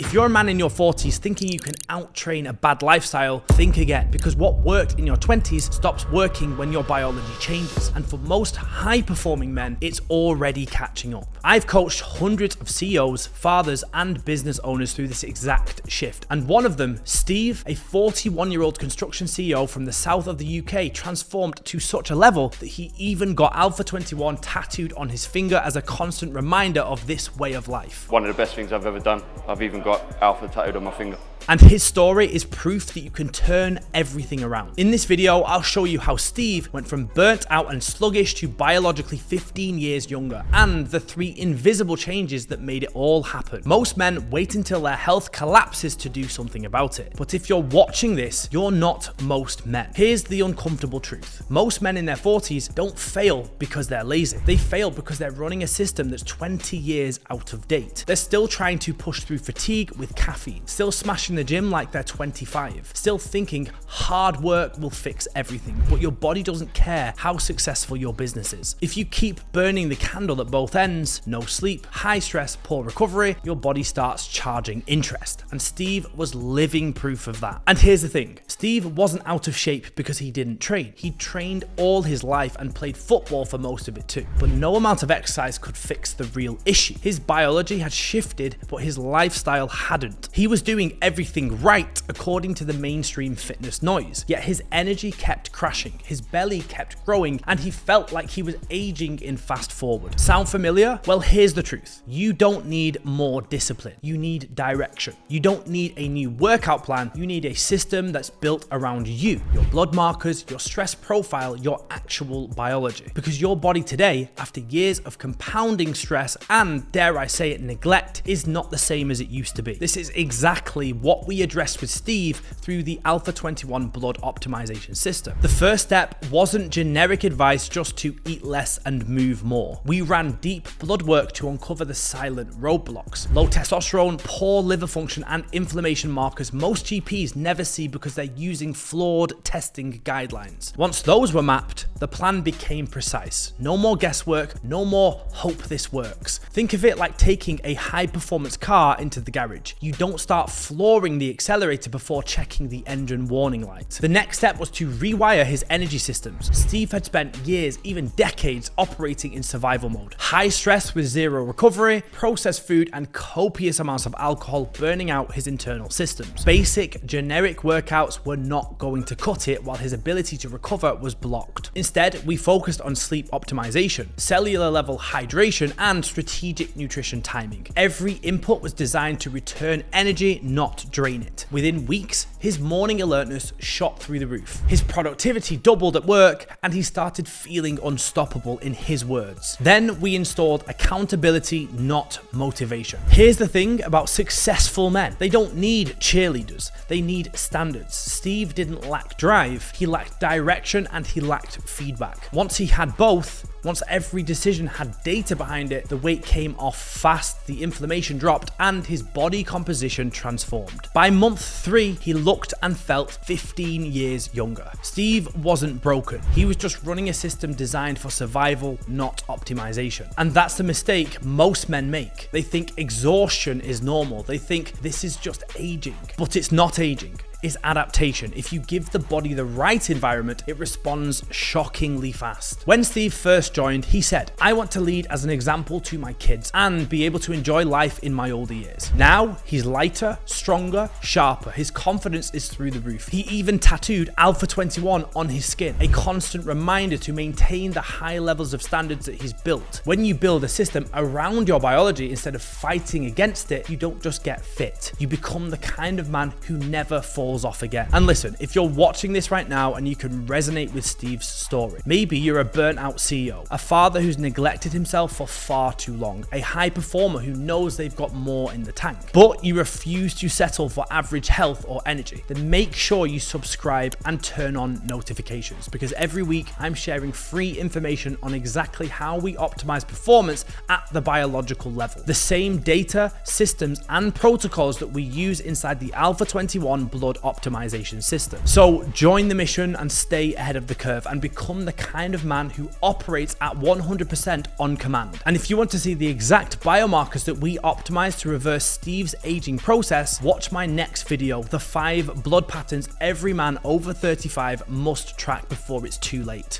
If you're a man in your 40s thinking you can out-train a bad lifestyle, think again, because what worked in your 20s stops working when your biology changes. And for most high-performing men, it's already catching up. I've coached hundreds of CEOs, fathers, and business owners through this exact shift. And one of them, Steve, a 41-year-old construction CEO from the south of the UK, transformed to such a level that he even got Alpha 21 tattooed on his finger as a constant reminder of this way of life. One of the best things I've ever done. I've even got Alpha tattooed on my finger. And his story is proof that you can turn everything around. In this video, I'll show you how Steve went from burnt out and sluggish to biologically 15 years younger, and the 3 invisible changes that made it all happen. Most men wait until their health collapses to do something about it. But if you're watching this, you're not most men. Here's the uncomfortable truth. Most men in their 40s don't fail because they're lazy. They fail because they're running a system that's 20 years out of date. They're still trying to push through fatigue with caffeine, still smashing the gym like they're 25, still thinking hard work will fix everything, but your body doesn't care how successful your business is. If you keep burning the candle at both ends, no sleep, high stress, poor recovery, your body starts charging interest. And Steve was living proof of that. And here's the thing, Steve wasn't out of shape because he didn't train. He trained all his life and played football for most of it too. But no amount of exercise could fix the real issue. His biology had shifted, but his lifestyle hadn't. He was doing everything right according to the mainstream fitness noise, yet his energy kept crashing, his belly kept growing, and he felt like he was aging in fast forward. Sound familiar? Well, here's the truth. You don't need more discipline. You need direction. You don't need a new workout plan. You need a system that's built around you, your blood markers, your stress profile, your actual biology. Because your body today, after years of compounding stress and, dare I say it, neglect, is not the same as it used to be. This is exactly what we addressed with Steve through the Alpha 21 blood optimization system. The first step wasn't generic advice just to eat less and move more. We ran deep blood work to uncover the silent roadblocks. Low testosterone, poor liver function, and inflammation markers most GPs never see because they're using flawed testing guidelines. Once those were mapped, the plan became precise. No more guesswork, no more hope this works. Think of it like taking a high-performance car into the garage. You don't start flooring the accelerator before checking the engine warning light. The next step was to rewire his energy systems. Steve had spent years, even decades, operating in survival mode. High stress with zero recovery, processed food, and copious amounts of alcohol burning out his internal systems. Basic, generic workouts were not going to cut it while his ability to recover was blocked. Instead, we focused on sleep optimization, cellular level hydration, and strategic nutrition timing. Every input was designed to return energy, not drain it. Within weeks, his morning alertness shot through the roof. His productivity doubled at work, and he started feeling unstoppable in his words. Then we installed accountability, not motivation. Here's the thing about successful men. They don't need cheerleaders. They need standards. Steve didn't lack drive. He lacked direction and he lacked feedback. Once he had both, once every decision had data behind it, the weight came off fast, the inflammation dropped, and his body composition transformed. By month 3, he looked and felt 15 years younger. Steve wasn't broken. He was just running a system designed for survival, not optimization. And that's the mistake most men make. They think exhaustion is normal. They think this is just aging. But it's not aging. Is adaptation. If you give the body the right environment, it responds shockingly fast. When Steve first joined, he said, "I want to lead as an example to my kids and be able to enjoy life in my older years." Now, he's lighter, stronger, sharper. His confidence is through the roof. He even tattooed Alpha 21 on his skin, a constant reminder to maintain the high levels of standards that he's built. When you build a system around your biology instead of fighting against it, you don't just get fit. You become the kind of man who never falls off again. And listen, if you're watching this right now and you can resonate with Steve's story, maybe you're a burnt out CEO, a father who's neglected himself for far too long, a high performer who knows they've got more in the tank, but you refuse to settle for average health or energy, then make sure you subscribe and turn on notifications, because every week I'm sharing free information on exactly how we optimize performance at the biological level. The same data, systems, and protocols that we use inside the Alpha 21 blood blood optimization system. So join the mission and stay ahead of the curve and become the kind of man who operates at 100% on command. And if you want to see the exact biomarkers that we optimize to reverse Steve's aging process, watch my next video, the 5 blood patterns every man over 35 must track before it's too late.